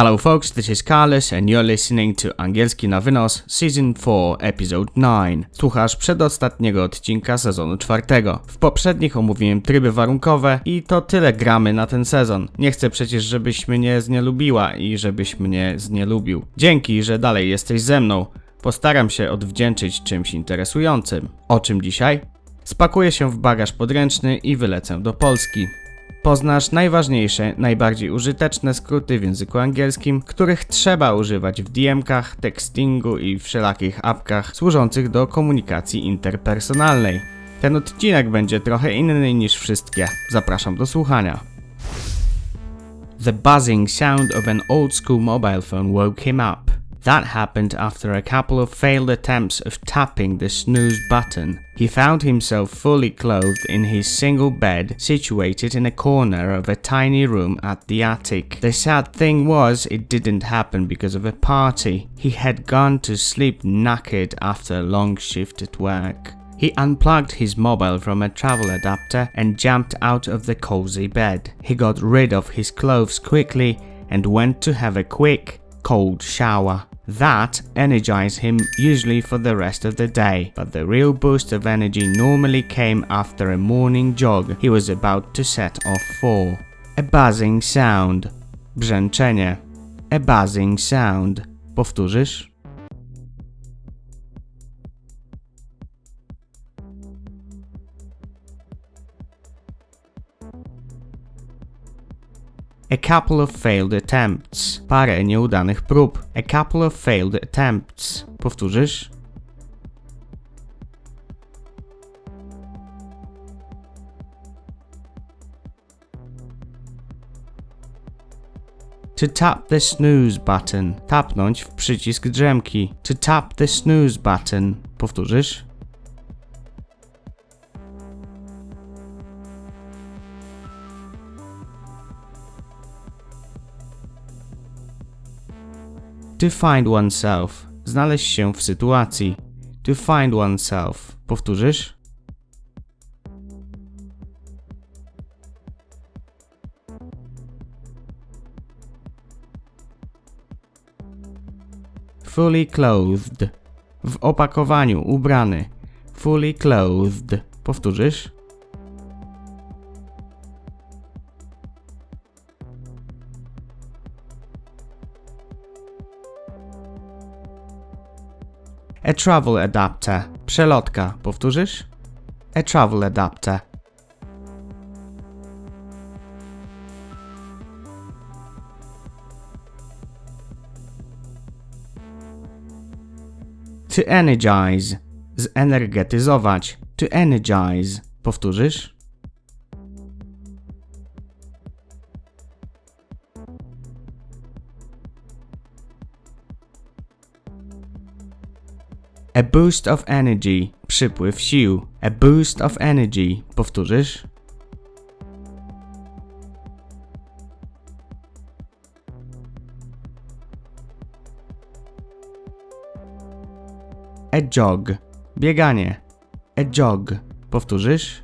Hello folks, this is Carlos and you're listening to Angielski na wynos Season 4, Episode 9. Słuchasz przedostatniego odcinka sezonu 4. W poprzednich omówiłem tryby warunkowe i to tyle gramy na ten sezon. Nie chcę przecież, żebyś mnie znielubiła i żebyś mnie znielubił. Dzięki, że dalej jesteś ze mną. Postaram się odwdzięczyć czymś interesującym. O czym dzisiaj? Spakuję się w bagaż podręczny i wylecę do Polski. Poznasz najważniejsze, najbardziej użyteczne skróty w języku angielskim, których trzeba używać w DM-kach, textingu i wszelakich apkach służących do komunikacji interpersonalnej. Ten odcinek będzie trochę inny niż wszystkie. Zapraszam do słuchania. The buzzing sound of an old school mobile phone woke him up. That happened after a couple of failed attempts of tapping the snooze button. He found himself fully clothed in his single bed, situated in a corner of a tiny room at the attic. The sad thing was, it didn't happen because of a party. He had gone to sleep naked after a long shift at work. He unplugged his mobile from a travel adapter and jumped out of the cozy bed. He got rid of his clothes quickly and went to have a quick, cold shower. That energized him usually for the rest of the day, but the real boost of energy normally came after a morning jog he was about to set off for. A buzzing sound. Brzęczenie. A buzzing sound. Powtórzysz? A couple of failed attempts. Parę nieudanych prób. A couple of failed attempts. Powtórzysz? To tap the snooze button. Tapnąć w przycisk drzemki. To tap the snooze button. Powtórzysz? To find oneself. Znaleźć się w sytuacji. To find oneself. Powtórzysz? Fully clothed. W opakowaniu, ubrany. Fully clothed. Powtórzysz? A travel adapter. Przelotka. Powtórzysz? A travel adapter. To energize. Zenergetyzować. To energize. Powtórzysz? A boost of energy. Przypływ sił. A boost of energy. Powtórzysz? A jog. Bieganie. A jog. Powtórzysz?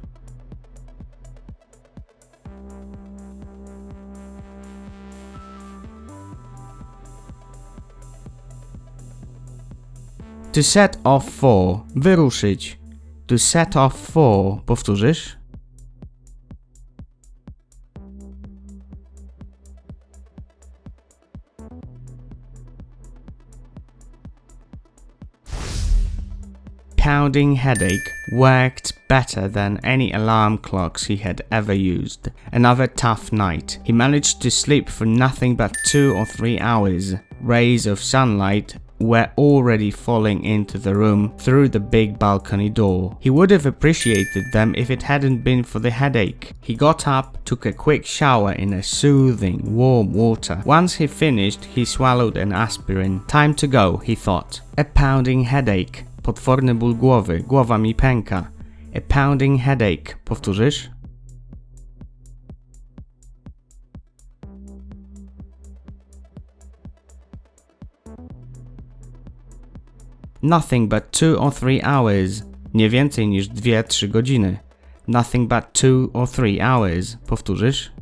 To set off for. Wyruszyć. To set off for. Powtórzysz? Pounding headache worked better than any alarm clocks he had ever used. Another tough night. He managed to sleep for nothing but 2 or 3 hours. Rays of sunlight were already falling into the room through the big balcony door. He would have appreciated them if it hadn't been for the headache. He got up, took a quick shower in a soothing, warm water. Once he finished, he swallowed an aspirin. Time to go, he thought. A pounding headache. Potworny ból głowy, głowa mi pęka. A pounding headache. Powtórzysz? Nothing but 2 or 3 hours. Nie więcej niż 2-3 godziny. Nothing but 2 or 3 hours. Powtórzysz?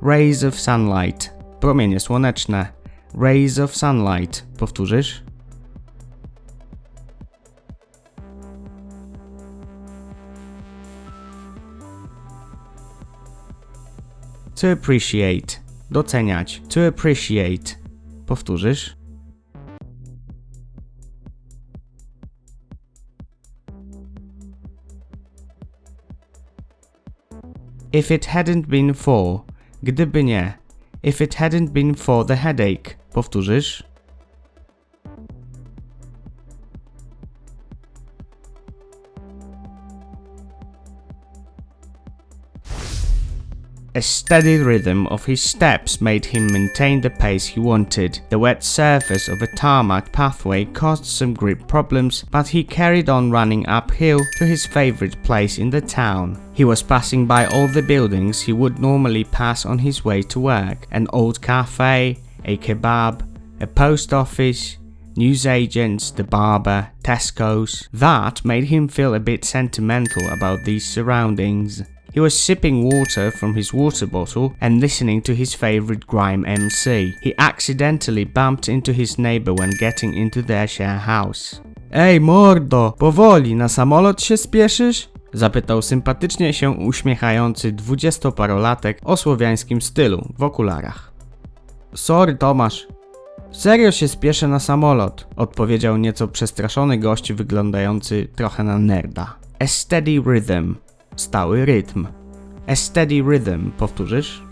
Rays of sunlight. Promienie słoneczne. Rays of sunlight. Powtórzysz? To appreciate. Doceniać. To appreciate. Powtórzysz? If it hadn't been for. Gdyby nie. If it hadn't been for the headache. Powtórzysz? A steady rhythm of his steps made him maintain the pace he wanted. The wet surface of a tarmac pathway caused some grip problems, but he carried on running uphill to his favorite place in the town. He was passing by all the buildings he would normally pass on his way to work. An old cafe, a kebab, a post office, newsagents, the barber, Tesco's. That made him feel a bit sentimental about these surroundings. He was sipping water from his water bottle and listening to his favorite grime MC. He accidentally bumped into his neighbor when getting into their share house. Ej mordo, powoli, na samolot się spieszysz? Zapytał sympatycznie się uśmiechający 20-parolatek o słowiańskim stylu w okularach. Sorry Tomasz, serio się spieszę na samolot, odpowiedział nieco przestraszony gość wyglądający trochę na nerda. A steady rhythm. Stały rytm. A steady rhythm. Powtórzysz?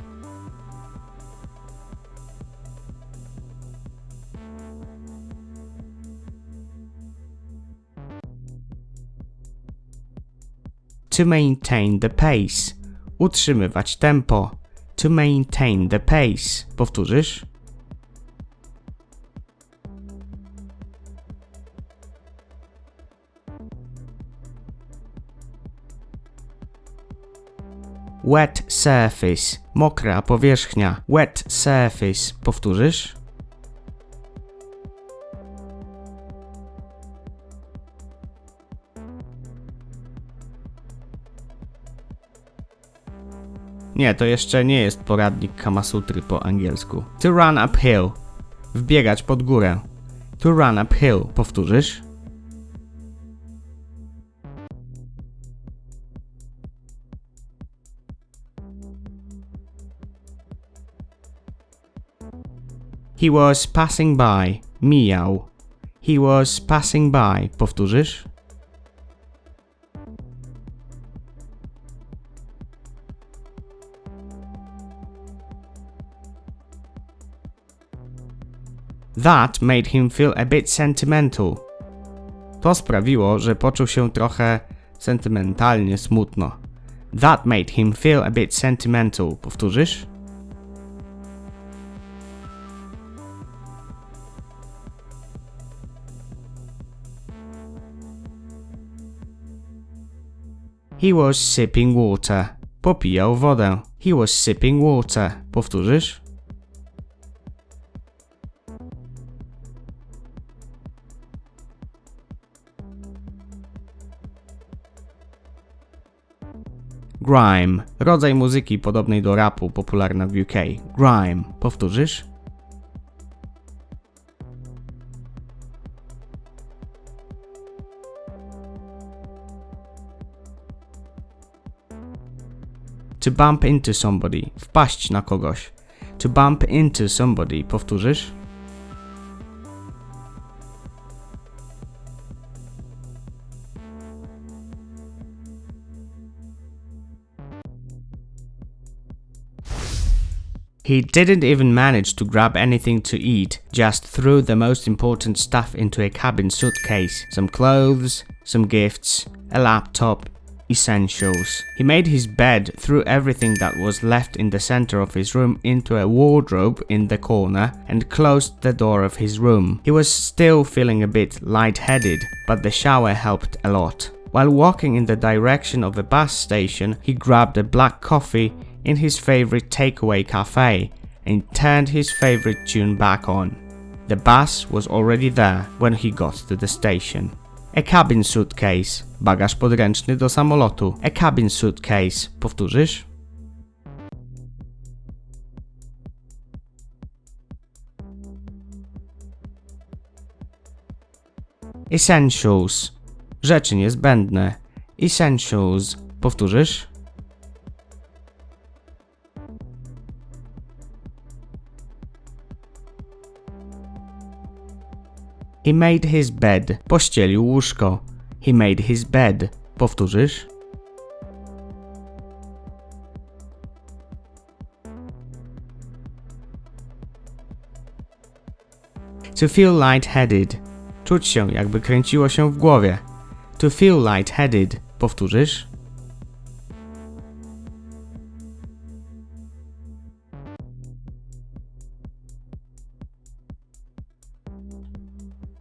To maintain the pace. Utrzymywać tempo. To maintain the pace. Powtórzysz? Wet surface. Mokra powierzchnia. Wet surface. Powtórzysz? Nie, to jeszcze nie jest poradnik Kamasutry po angielsku. To run uphill. Wbiegać pod górę. To run uphill. Powtórzysz? He was passing by. Mijał. He was passing by. Powtórzysz? That made him feel a bit sentimental. To sprawiło, że poczuł się trochę sentymentalnie smutno. That made him feel a bit sentimental. Powtórzysz? He was sipping water. Popijał wodę. He was sipping water. Powtórzysz? Grime. Rodzaj muzyki podobnej do rapu, popularna w UK. Grime. Powtórzysz? To bump into somebody. Wpaść na kogoś. To bump into somebody. Powtórzysz? He didn't even manage to grab anything to eat, just threw the most important stuff into a cabin suitcase. Some clothes, some gifts, a laptop, essentials. He made his bed, threw everything that was left in the center of his room into a wardrobe in the corner, and closed the door of his room. He was still feeling a bit lightheaded, but the shower helped a lot. While walking in the direction of a bus station, he grabbed a black coffee in his favorite takeaway cafe and turned his favorite tune back on. The bus was already there when he got to the station. A cabin suitcase. Bagaż podręczny do samolotu. A cabin suitcase. Powtórzysz? Essentials. Rzeczy niezbędne. Essentials. Powtórzysz? He made his bed. Pościelił łóżko. He made his bed. Powtórzysz? To feel lightheaded. Czuć się, jakby kręciło się w głowie. To feel lightheaded. Powtórzysz?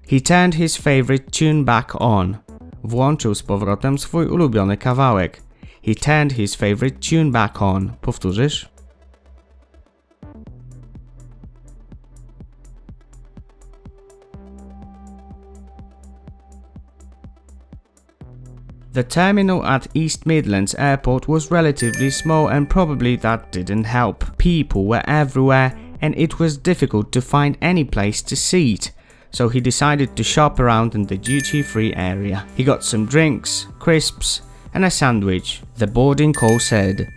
He turned his favorite tune back on. Włączył z powrotem swój ulubiony kawałek. He turned his favorite tune back on. Powtórzysz? The terminal at East Midlands Airport was relatively small and probably that didn't help. People were everywhere and it was difficult to find any place to sit, so he decided to shop around in the duty-free area. He got some drinks, crisps and a sandwich. The boarding call said,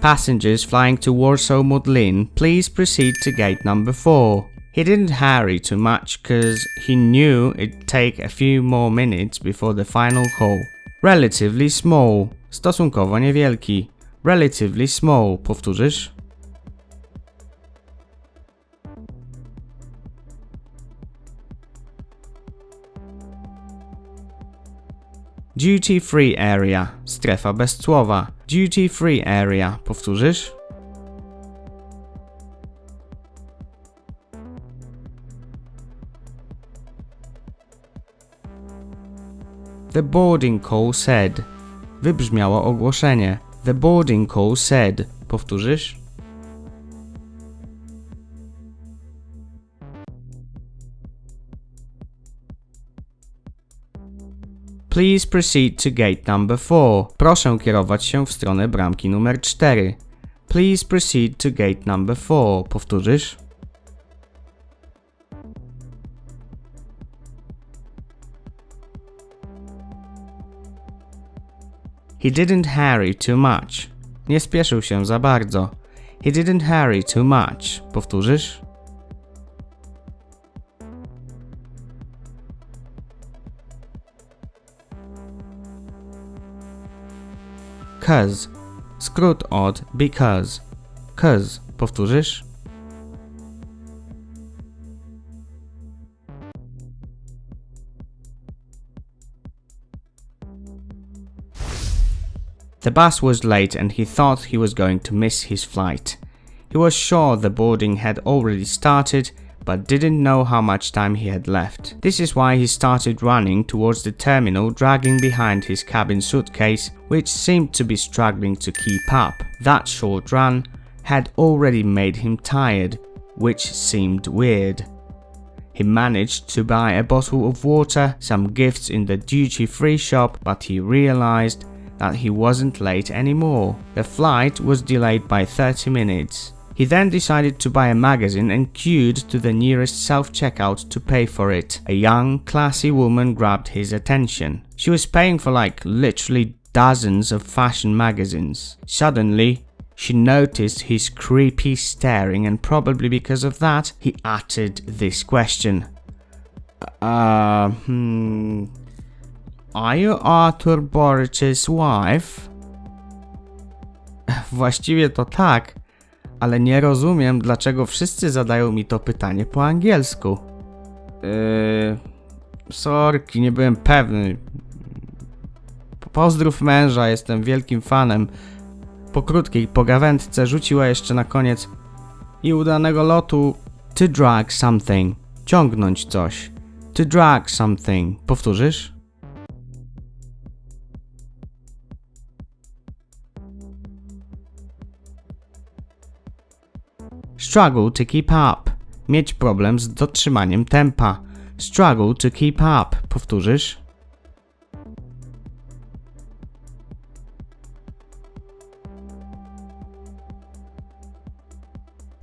"Passengers flying to Warsaw Modlin, please proceed to gate number 4. He didn't hurry too much cause he knew it'd take a few more minutes before the final call. Relatively small. Stosunkowo niewielki. Relatively small. Powtórzysz? Duty free area. Strefa bez słowa. Duty free area. Powtórzysz? The boarding call said. Wybrzmiało ogłoszenie. The boarding call said. Powtórzysz? Please proceed to gate number 4. Proszę kierować się w stronę bramki numer 4. Please proceed to gate number 4. Powtórzysz? He didn't hurry too much. Nie spieszył się za bardzo. He didn't hurry too much. Powtórzysz? Cause. Skrót od because. Cause. Powtórzysz? The bus was late and he thought he was going to miss his flight. He was sure the boarding had already started, but didn't know how much time he had left. This is why he started running towards the terminal, dragging behind his cabin suitcase, which seemed to be struggling to keep up. That short run had already made him tired, which seemed weird. He managed to buy a bottle of water, some gifts in the duty-free shop, but he realized that he wasn't late anymore. The flight was delayed by 30 minutes. He then decided to buy a magazine and queued to the nearest self-checkout to pay for it. A young, classy woman grabbed his attention. She was paying for literally dozens of fashion magazines. Suddenly, she noticed his creepy staring, and probably because of that, he uttered this question. Are you Arthur Borich's wife? Właściwie to tak, ale nie rozumiem, dlaczego wszyscy zadają mi to pytanie po angielsku. Sorki, nie byłem pewny. Pozdrów męża, jestem wielkim fanem. Po krótkiej pogawędce rzuciła jeszcze na koniec i udanego lotu. To drag something. Ciągnąć coś. To drag something. Powtórzysz? Struggle to keep up. Mieć problem z dotrzymaniem tempa. Struggle to keep up. Powtórzysz?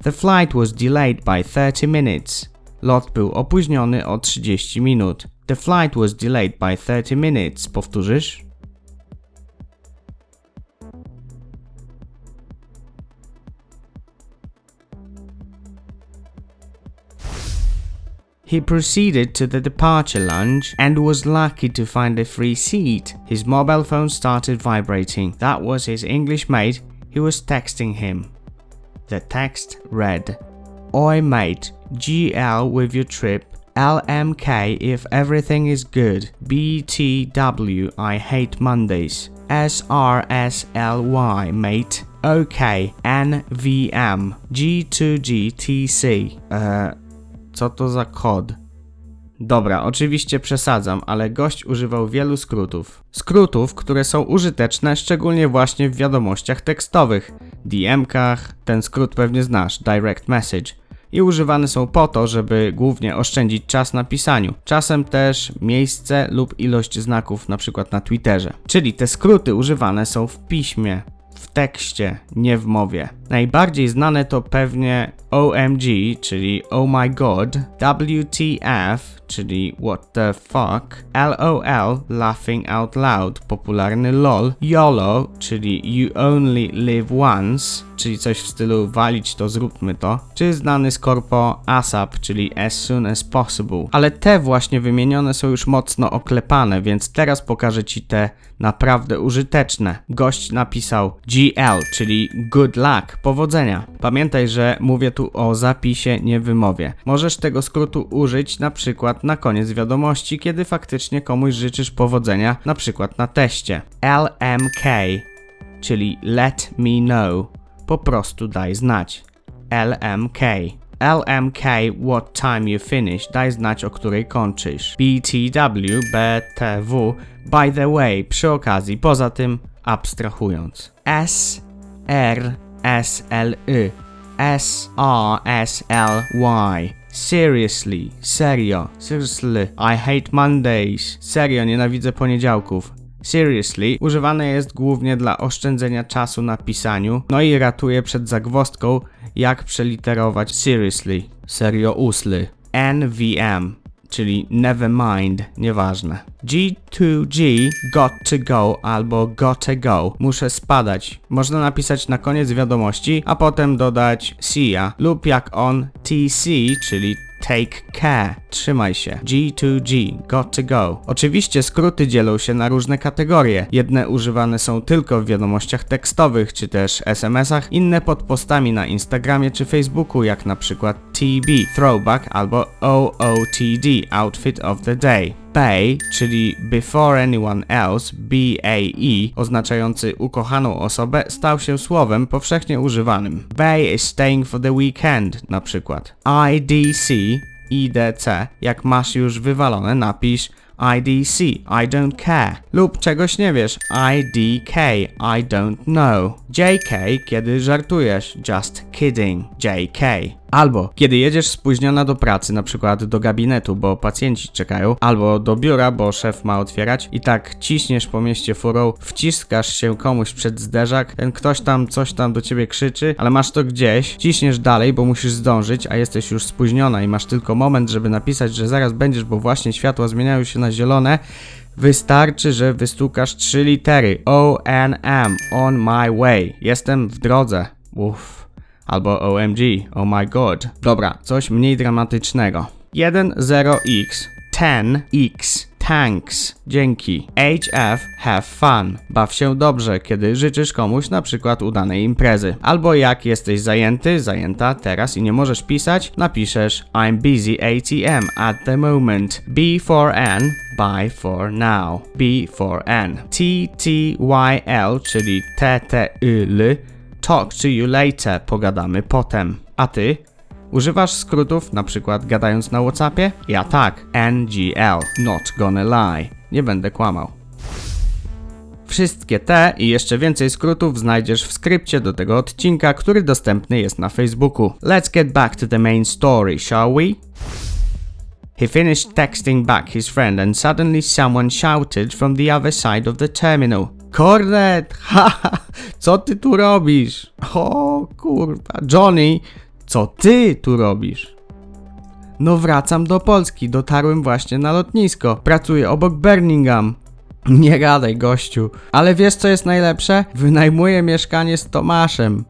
The flight was delayed by 30 minutes. Lot był opóźniony o 30 minut. The flight was delayed by 30 minutes. Powtórzysz? He proceeded to the departure lounge and was lucky to find a free seat. His mobile phone started vibrating. That was his English mate who was texting him. The text read, "Oi mate, GL with your trip. LMK if everything is good. BTW I hate Mondays. SRSLY mate. OK NVM G2GTC." Co to za kod? Dobra, oczywiście przesadzam, ale gość używał wielu skrótów. Skrótów, które są użyteczne szczególnie właśnie w wiadomościach tekstowych, DM-kach, ten skrót pewnie znasz, direct message. I używane są po to, żeby głównie oszczędzić czas na pisaniu. Czasem też miejsce lub ilość znaków, na przykład na Twitterze. Czyli te skróty używane są w piśmie, w tekście, nie w mowie. Najbardziej znane to pewnie OMG, czyli Oh My God, WTF, czyli What the Fuck, LOL, Laughing Out Loud, popularny LOL, YOLO, czyli You Only Live Once, czyli coś w stylu walić to, zróbmy to, czy znany z korpo ASAP, czyli As Soon As Possible. Ale te właśnie wymienione są już mocno oklepane, więc teraz pokażę Ci te naprawdę użyteczne. Gość napisał GL, czyli Good Luck, powodzenia. Pamiętaj, że mówię tu o zapisie, nie wymowie. Możesz tego skrótu użyć na przykład na koniec wiadomości, kiedy faktycznie komuś życzysz powodzenia, na przykład na teście. LMK, czyli Let Me Know, po prostu daj znać. LMK. LMK, what time you finish, daj znać, o której kończysz. BTW, BTW, by the way, przy okazji, poza tym, abstrahując. SRSLY, SRSLY, seriously, serio, seriously, I hate Mondays, serio, nienawidzę poniedziałków. Seriously używane jest głównie dla oszczędzenia czasu na pisaniu, no i ratuje przed zagwozdką, jak przeliterować seriously, serio usly. NVM, czyli never mind, nieważne. G2G, got to go albo gotta go, muszę spadać. Można napisać na koniec wiadomości, a potem dodać see ya, lub jak on TC, czyli take care, trzymaj się. G2G, got to go. Oczywiście skróty dzielą się na różne kategorie. Jedne używane są tylko w wiadomościach tekstowych, czy też SMS-ach, inne pod postami na Instagramie czy Facebooku, jak na przykład TB, throwback, albo OOTD, outfit of the day. BAE, czyli before anyone else, BAE, oznaczający ukochaną osobę, stał się słowem powszechnie używanym. BAE is staying for the weekend, na przykład. IDC, IDC, jak masz już wywalone, napisz IDC, I don't care. Lub czegoś nie wiesz, IDK, I don't know. JK, kiedy żartujesz, just kidding, JK. Albo kiedy jedziesz spóźniona do pracy, na przykład do gabinetu, bo pacjenci czekają, albo do biura, bo szef ma otwierać i tak ciśniesz po mieście furą, wciskasz się komuś przed zderzak, ten ktoś tam coś tam do ciebie krzyczy, ale masz to gdzieś, ciśniesz dalej, bo musisz zdążyć, a jesteś już spóźniona i masz tylko moment, żeby napisać, że zaraz będziesz, bo właśnie światła zmieniają się na zielone. Wystarczy, że wystukasz 3 litery ONM, on my way, jestem w drodze. Uff. Albo OMG, oh my god. Dobra, coś mniej dramatycznego. 10x, 10x, thanks, dzięki. HF, have fun, baw się dobrze, kiedy życzysz komuś na przykład udanej imprezy. Albo jak jesteś zajęty, zajęta teraz i nie możesz pisać, napiszesz I'm busy ATM at the moment. B for N, bye for now. B for N. TTYL, czyli TTYL, talk to you later, pogadamy potem. A ty? Używasz skrótów, na przykład gadając na WhatsAppie? Ja tak. NGL, not gonna lie. Nie będę kłamał. Wszystkie te i jeszcze więcej skrótów znajdziesz w skrypcie do tego odcinka, który dostępny jest na Facebooku. Let's get back to the main story, shall we? He finished texting back his friend and suddenly someone shouted from the other side of the terminal. Kornet, haha, co ty tu robisz? O kurwa, Johnny, co ty tu robisz? No wracam do Polski, dotarłem właśnie na lotnisko. Pracuję obok Birmingham. Nie gadaj, gościu. Ale wiesz co jest najlepsze? Wynajmuję mieszkanie z Tomaszem.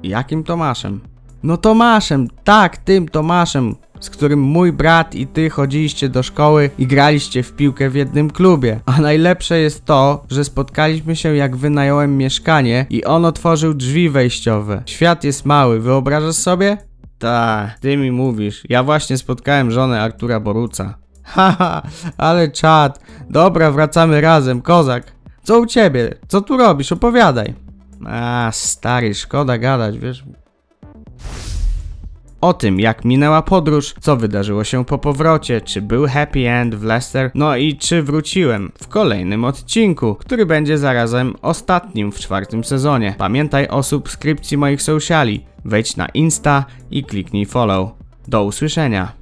Jakim Tomaszem? No Tomaszem, tak, tym Tomaszem, z którym mój brat i ty chodziliście do szkoły i graliście w piłkę w jednym klubie. A najlepsze jest to, że spotkaliśmy się jak wynająłem mieszkanie i on otworzył drzwi wejściowe. Świat jest mały, wyobrażasz sobie? Ta, ty mi mówisz. Ja właśnie spotkałem żonę Artura Boruca. Haha, ale czad. Dobra, wracamy razem, kozak. Co u ciebie? Co tu robisz? Opowiadaj. A, stary, szkoda gadać, wiesz. O tym, jak minęła podróż, co wydarzyło się po powrocie, czy był happy end w Leicester, no i czy wróciłem w kolejnym odcinku, który będzie zarazem ostatnim w 4. sezonie. Pamiętaj o subskrypcji moich sociali, wejdź na Insta i kliknij follow. Do usłyszenia.